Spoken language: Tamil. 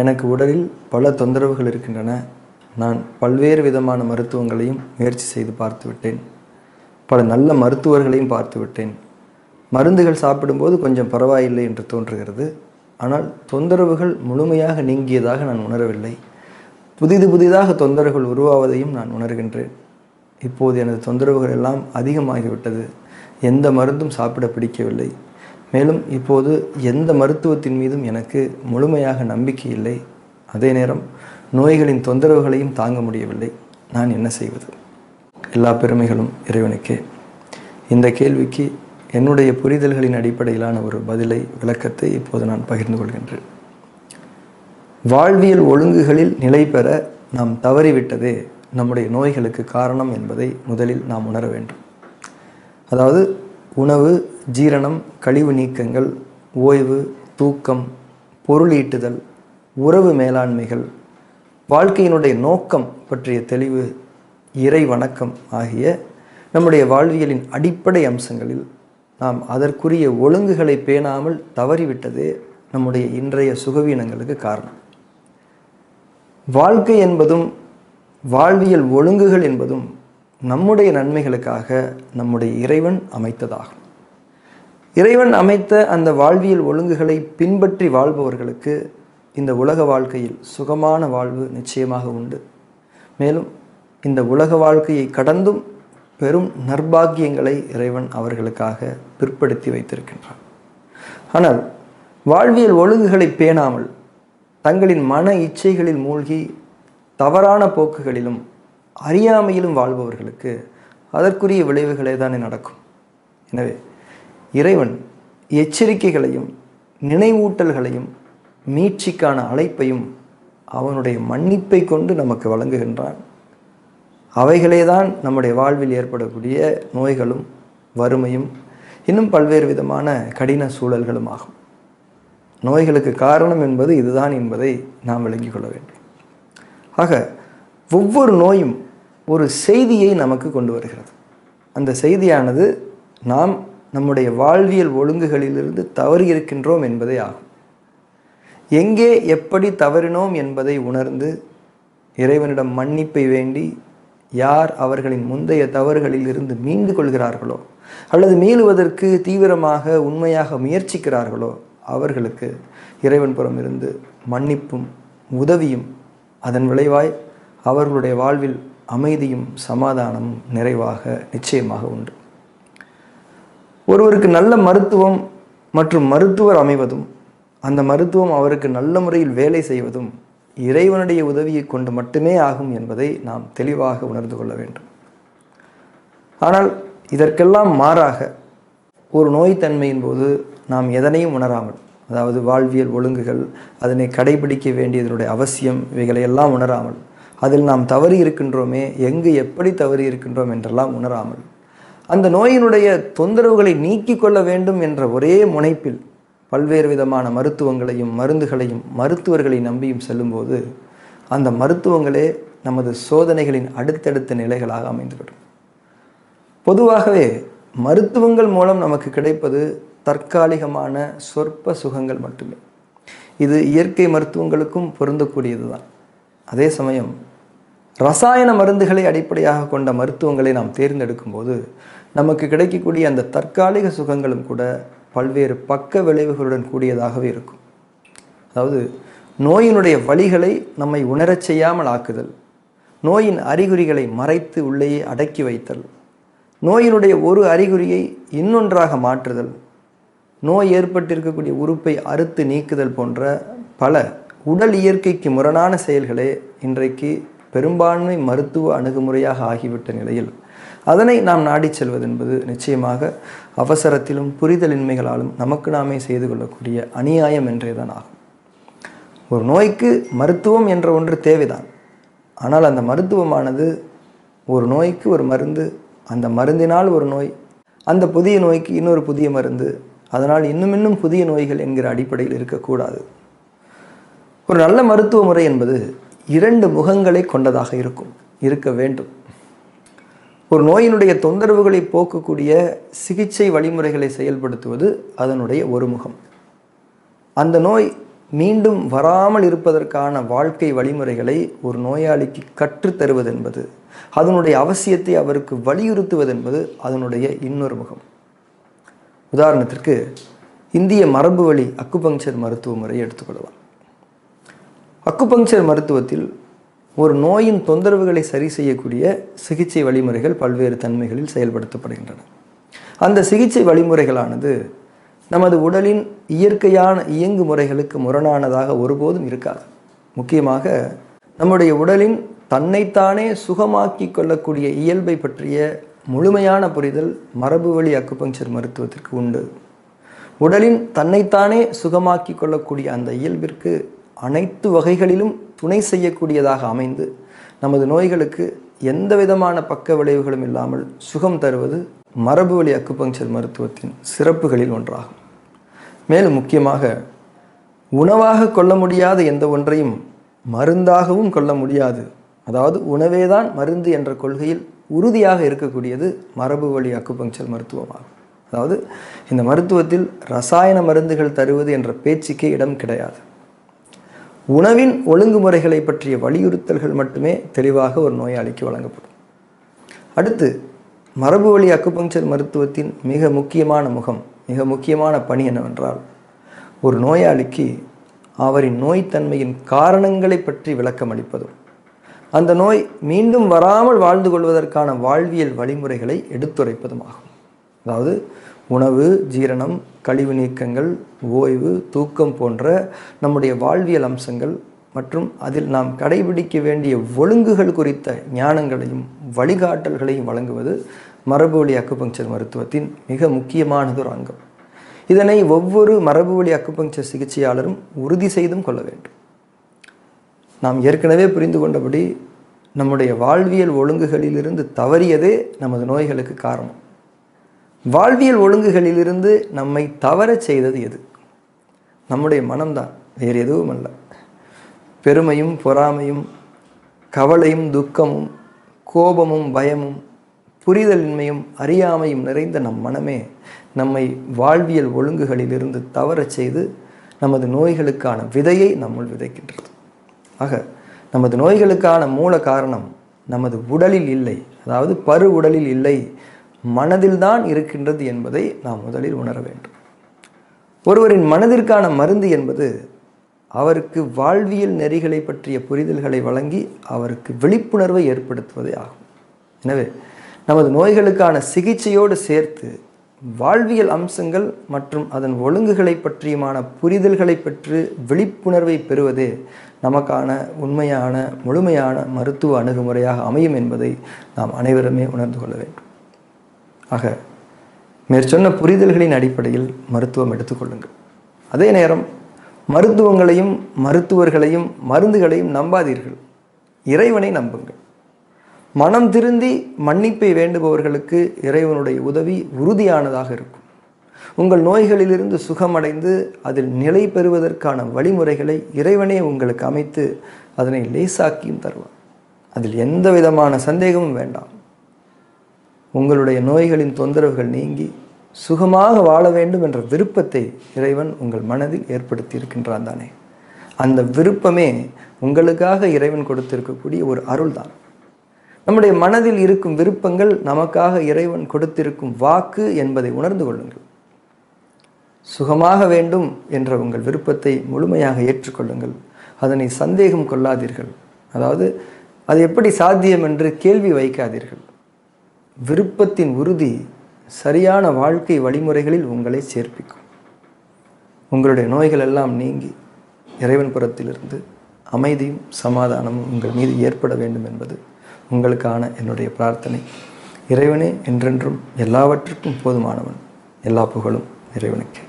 எனக்கு உடலில் பல தொந்தரவுகள் இருக்கின்றன. நான் பல்வேறு விதமான மருத்துவங்களையும் முயற்சி செய்து பார்த்து விட்டேன். பல நல்ல மருத்துவர்களையும் பார்த்து விட்டேன். மருந்துகள் சாப்பிடும்போது கொஞ்சம் பரவாயில்லை என்று தோன்றுகிறது. ஆனால் தொந்தரவுகள் முழுமையாக நீங்கியதாக நான் உணரவில்லை. புதிதாக தொந்தரவுகள் உருவாவதையும் நான் உணர்கின்றேன். இப்போது எனது தொந்தரவுகள் எல்லாம் அதிகமாகிவிட்டது. எந்த மருந்தும் சாப்பிட பிடிக்கவில்லை. மேலும் இப்போது எந்த மருத்துவத்தின் மீதும் எனக்கு முழுமையாக நம்பிக்கை இல்லை. அதே நேரம் நோய்களின் தொந்தரவுகளையும் தாங்க முடியவில்லை. நான் என்ன செய்வது? எல்லா பெருமைகளும் இறைவனுக்கே. இந்த கேள்விக்கு என்னுடைய புரிதல்களின் அடிப்படையிலான ஒரு பதிலை, விளக்கத்தை இப்போது நான் பகிர்ந்து கொள்கின்றேன். வாழ்வியல் ஒழுங்குகளில் நிலை பெற நாம் தவறிவிட்டதே நம்முடைய நோய்களுக்கு காரணம் என்பதை முதலில் நாம் உணர வேண்டும். அதாவது உணவு, ஜீரணம், கழிவு நீக்கங்கள், ஓய்வு, தூக்கம், பொருள் ஈட்டுதல், உறவு மேலாண்மைகள், வாழ்க்கையினுடைய நோக்கம் பற்றிய தெளிவு, இறை வணக்கம் ஆகிய நம்முடைய வாழ்வியலின் அடிப்படை அம்சங்களில் நாம் அதற்குரிய ஒழுங்குகளை பேணாமல் தவறிவிட்டதே நம்முடைய இன்றைய சுகவீனங்களுக்கு காரணம். வாழ்க்கை என்பதும் வாழ்வியல் ஒழுங்குகள் என்பதும் நம்முடைய நன்மைகளுக்காக நம்முடைய இறைவன் அமைத்ததாகும். இறைவன் அமைத்த அந்த வாழ்வியல் ஒழுங்குகளை பின்பற்றி வாழ்பவர்களுக்கு இந்த உலக வாழ்க்கையில் சுகமான வாழ்வு நிச்சயமாக உண்டு. மேலும் இந்த உலக வாழ்க்கையை கடந்தும் பெரும் நற்பாக்கியங்களை இறைவன் அவர்களுக்காக பிற்படுத்தி வைத்திருக்கின்றான். ஆனால் வாழ்வியல் ஒழுங்குகளை பேணாமல் தங்களின் மன இச்சைகளில் மூழ்கி தவறான போக்குகளிலும் அறியாமையிலும் வாழ்பவர்களுக்கு அதற்குரிய விளைவுகளே தானே நடக்கும். எனவே இறைவன் எச்சரிக்கைகளையும் நினைவூட்டல்களையும் மீட்சிக்கான அழைப்பையும் அவனுடைய மன்னிப்பை கொண்டு நமக்கு வழங்குகின்றான். அவைகளே தான் நம்முடைய வாழ்வில் ஏற்படக்கூடிய நோய்களும் வறுமையும் இன்னும் பல்வேறு விதமான கடின சூழல்களும் ஆகும். நோய்களுக்கு காரணம் என்பது இதுதான் என்பதை நாம் விளங்கிக் கொள்ள வேண்டும். ஆக ஒவ்வொரு நோயும் ஒரு செய்தியை நமக்கு கொண்டு வருகிறது. அந்த செய்தியானது நாம் நம்முடைய வாழ்வியல் ஒழுங்குகளிலிருந்து தவறி இருக்கின்றோம் என்பதே ஆகும். எங்கே எப்படி தவறினோம் என்பதை உணர்ந்து இறைவனிடம் மன்னிப்பை வேண்டி யார் அவர்களின் முந்தைய தவறுகளில் இருந்து மீண்டு கொள்கிறார்களோ அல்லது மீளுவதற்கு தீவிரமாக உண்மையாக முயற்சிக்கிறார்களோ அவர்களுக்கு இறைவன் புறம் இருந்து மன்னிப்பும் உதவியும் அதன் விளைவாய் அவர்களுடைய வாழ்வில் அமைதியும் சமாதானமும் நிறைவாக நிச்சயமாக உண்டு. ஒருவருக்கு நல்ல மருத்துவம் மற்றும் மருத்துவர் அமைவதும் அந்த மருத்துவம் அவருக்கு நல்ல முறையில் வேலை செய்வதும் இறைவனுடைய உதவியை கொண்டு மட்டுமே ஆகும் என்பதை நாம் தெளிவாக உணர்ந்து கொள்ள வேண்டும். ஆனால் இதற்கெல்லாம் மாறாக ஒரு நோய்த்தன்மையின் போது நாம் எதனையும் உணராமல், அதாவது வாழ்வியல் ஒழுங்குகள், அதனை கடைபிடிக்க வேண்டியதனுடைய அவசியம், இவைகளையெல்லாம் உணராமல், அதில் நாம் தவறி இருக்கின்றோமே, எங்கு எப்படி தவறி இருக்கின்றோம் என்றெல்லாம் உணராமல் அந்த நோயினுடைய தொந்தரவுகளை நீக்கி கொள்ள வேண்டும் என்ற ஒரே முனைப்பில் பல்வேறு விதமான மருத்துவங்களையும் மருந்துகளையும் மருத்துவர்களை நம்பியும் செல்லும்போது அந்த மருத்துவங்களே நமது சோதனைகளின் அடுத்தடுத்த நிலைகளாக அமைந்துவிடும். பொதுவாகவே மருத்துவங்கள் மூலம் நமக்கு கிடைப்பது தற்காலிகமான சொற்ப சுகங்கள் மட்டுமே. இது இயற்கை மருத்துவங்களுக்கும் பொருந்தக்கூடியது தான். அதே சமயம் ரசாயன மருந்துகளை அடிப்படையாக கொண்ட மருத்துவங்களை நாம் தேர்ந்தெடுக்கும் போது நமக்கு கிடைக்கக்கூடிய அந்த தற்காலிக சுகங்களும் கூட பல்வேறு பக்க விளைவுகளுடன் கூடியதாகவே இருக்கும். அதாவது நோயினுடைய வலிகளை நம்மை உணரச் செய்யாமல் ஆக்குதல், நோயின் அறிகுறிகளை மறைத்து உள்ளேயே அடக்கி வைத்தல், நோயினுடைய ஒரு அறிகுறியை இன்னொன்றாக மாற்றுதல், நோய் ஏற்பட்டிருக்கக்கூடிய உறுப்பை அறுத்து நீக்குதல் போன்ற பல உடல் இயற்கைக்கு முரணான செயல்களே இன்றைக்கு பெரும்பான்மை மருத்துவ அணுகுமுறையாக ஆகிவிட்ட நிலையில் அதனை நாம் நாடி செல்வது என்பது நிச்சயமாக அவசரத்திலும் புரிதலின்மைகளாலும் நமக்கு நாமே செய்து கொள்ளக்கூடிய அநியாயம் என்றேதான் ஆகும். ஒரு நோய்க்கு மருத்துவம் என்ற ஒன்று தேவைதான். ஆனால் அந்த மருத்துவமானது ஒரு நோய்க்கு ஒரு மருந்து, அந்த மருந்தினால் ஒரு நோய், அந்த புதிய நோய்க்கு இன்னொரு புதிய மருந்து, அதனால் இன்னும் புதிய நோய்கள் என்கிற அடிப்படையில் இருக்கக்கூடாது. ஒரு நல்ல மருத்துவ முறை என்பது 2 முகங்களை கொண்டதாக இருக்க வேண்டும். ஒரு நோயினுடைய தொந்தரவுகளை போக்கக்கூடிய சிகிச்சை வழிமுறைகளை செயல்படுத்துவது அதனுடைய ஒரு முகம். அந்த நோய் மீண்டும் வராமல் இருப்பதற்கான வாழ்க்கை வழிமுறைகளை ஒரு நோயாளிக்கு கற்றுத்தருவது என்பது, அதனுடைய அவசியத்தை அவருக்கு வலியுறுத்துவது என்பது அதனுடைய இன்னொரு முகம். உதாரணத்திற்கு இந்திய மரபு வழி அக்குபங்சர் மருத்துவ முறையை எடுத்துக்கொள்ளலாம். அக்குபங்சர் மருத்துவத்தில் ஒரு நோயின் தொந்தரவுகளை சரி செய்யக்கூடிய சிகிச்சை வழிமுறைகள் பல்வேறு தன்மைகளில் செயல்படுத்தப்படுகின்றன. அந்த சிகிச்சை வழிமுறைகளானது நமது உடலின் இயற்கையான இயங்கு முறைகளுக்கு முரணானதாக ஒருபோதும் இருக்காது. முக்கியமாக நம்முடைய உடலின் தன்னைத்தானே சுகமாக்கி கொள்ளக்கூடிய இயல்பை பற்றிய முழுமையான புரிதல் மரபு வழி அக்குபங்சர் மருத்துவத்திற்கு உண்டு. உடலின் தன்னைத்தானே சுகமாக்கி கொள்ளக்கூடிய அந்த இயல்பிற்கு அனைத்து வகைகளிலும் துணை செய்யக்கூடியதாக அமைந்து நமது நோய்களுக்கு எந்த விதமான பக்க விளைவுகளும் இல்லாமல் சுகம் தருவது மரபு வழி அக்குபங்சர் மருத்துவத்தின் சிறப்புகளில் ஒன்றாகும். மேலும் முக்கியமாக உணவாக கொள்ள முடியாத எந்த ஒன்றையும் மருந்தாகவும் கொள்ள முடியாது, அதாவது உணவேதான் மருந்து என்ற கொள்கையில் உறுதியாக இருக்கக்கூடியது மரபு வழி அக்குபங்சர் மருத்துவமாகும். அதாவது இந்த மருத்துவத்தில் ரசாயன மருந்துகள் தருவது என்ற பேச்சுக்கே இடம் கிடையாது. உணவின் ஒழுங்குமுறைகளை பற்றிய வலியுறுத்தல்கள் மட்டுமே தெளிவாக ஒரு நோயாளிக்கு வழங்கப்படும். அடுத்து மரபு வழி அக்குபங்சர் மருத்துவத்தின் மிக முக்கியமான முகம், மிக முக்கியமான பணி என்னவென்றால், ஒரு நோயாளிக்கு அவரின் நோய்த்தன்மையின் காரணங்களை பற்றி விளக்கம் அளிப்பதும், அந்த நோய் மீண்டும் வராமல் வாழ்ந்து கொள்வதற்கான வாழ்வியல் வழிமுறைகளை எடுத்துரைப்பதும் ஆகும். அதாவது உணவு, ஜீரணம், கழிவு நீக்கங்கள், ஓய்வு, தூக்கம் போன்ற நம்முடைய வாழ்வியல் அம்சங்கள் மற்றும் அதில் நாம் கடைபிடிக்க வேண்டிய ஒழுங்குகள் குறித்த ஞானங்களையும் வழிகாட்டல்களையும் வழங்குவது மரபு வழி அக்குபங்சர் மருத்துவத்தின் மிக முக்கியமானதொரு அங்கம். இதனை ஒவ்வொரு மரபு வழி அக்குபங்சர் சிகிச்சையாளரும் உறுதி செய்தும் கொள்ள வேண்டும். நாம் ஏற்கனவே புரிந்து கொண்டபடி நம்முடைய வாழ்வியல் ஒழுங்குகளிலிருந்து தவறியதே நமது நோய்களுக்கு காரணம். வாழ்வியல் ஒழுங்குகளிலிருந்து நம்மை தவறச் செய்தது எது? நம்முடைய மனம்தான், வேறு எதுவும் அல்ல. பெருமையும் பொறாமையும் கவலையும் துக்கமும் கோபமும் பயமும் புரிதலின்மையும் அறியாமையும் நிறைந்த நம் மனமே நம்மை வாழ்வியல் ஒழுங்குகளிலிருந்து தவறச் செய்து நமது நோய்களுக்கான விதையை நம்முள் விதைக்கின்றது. ஆக நமது நோய்களுக்கான மூல காரணம் நமது உடலில் இல்லை, அதாவது பரு உடலில் இல்லை, மனதில்தான் இருக்கின்றது என்பதை நாம் முதலில் உணர வேண்டும். ஒருவரின் மனதிற்கான மருந்து என்பது அவருக்கு வாழ்வியல் நெறிகளை பற்றிய புரிதல்களை வழங்கி அவருக்கு விழிப்புணர்வை ஏற்படுத்துவதே ஆகும். எனவே நமது நோய்களுக்கான சிகிச்சையோடு சேர்த்து வாழ்வியல் அம்சங்கள் மற்றும் அதன் ஒழுங்குகளை பற்றியுமான புரிதல்களை பெற்று விழிப்புணர்வை பெறுவதே நமக்கான உண்மையான முழுமையான மருத்துவ அணுகுமுறையாக அமையும் என்பதை நாம் அனைவருமே உணர்ந்து கொள்ள வேண்டும். ஆக மேற்சொன்ன புரிதல்களின் அடிப்படையில் மருத்துவம் எடுத்துக்கொள்ளுங்கள். அதே நேரம் மருத்துவங்களையும் மருத்துவர்களையும் மருந்துகளையும் நம்பாதீர்கள், இறைவனை நம்புங்கள். மனம் திருந்தி மன்னிப்பை வேண்டுபவர்களுக்கு இறைவனுடைய உதவி உறுதியானதாக இருக்கும். உங்கள் நோய்களிலிருந்து சுகமடைந்து அதில் நிலை பெறுவதற்கான வழிமுறைகளை இறைவனே உங்களுக்கு அமைத்து அதனை லேசாக்கியும் தருவார். அதில் எந்த விதமான சந்தேகமும் வேண்டாம். உங்களுடைய நோய்களின் தொந்தரவுகள் நீங்கி சுகமாக வாழ வேண்டும் என்ற விருப்பத்தை இறைவன் உங்கள் மனதில் ஏற்படுத்தி இருக்கின்றான் தானே. அந்த விருப்பமே உங்களுக்காக இறைவன் கொடுத்திருக்கக்கூடிய ஒரு அருள் தான். நம்முடைய மனதில் இருக்கும் விருப்பங்கள் நமக்காக இறைவன் கொடுத்திருக்கும் வாக்கு என்பதை உணர்ந்து கொள்ளுங்கள். சுகமாக வேண்டும் என்ற உங்கள் விருப்பத்தை முழுமையாக ஏற்றுக்கொள்ளுங்கள். அதனை சந்தேகம் கொள்ளாதீர்கள். அதாவது அது எப்படி சாத்தியம் என்று கேள்வி வைக்காதீர்கள். விருப்பத்தின் உறுதி சரியான வாழ்க்கை வழிமுறைகளில் உங்களை சேர்ப்பிக்கும். உங்களுடைய நோய்கள் எல்லாம் நீங்கி இறைவன் புறத்திலிருந்து அமைதியும் சமாதானமும் உங்கள் மீது ஏற்பட வேண்டும் என்பது உங்களுக்கான என்னுடைய பிரார்த்தனை. இறைவனே என்றென்றும் எல்லாவற்றுக்கும் போதுமானவன். எல்லா புகழும் இறைவனுக்கு.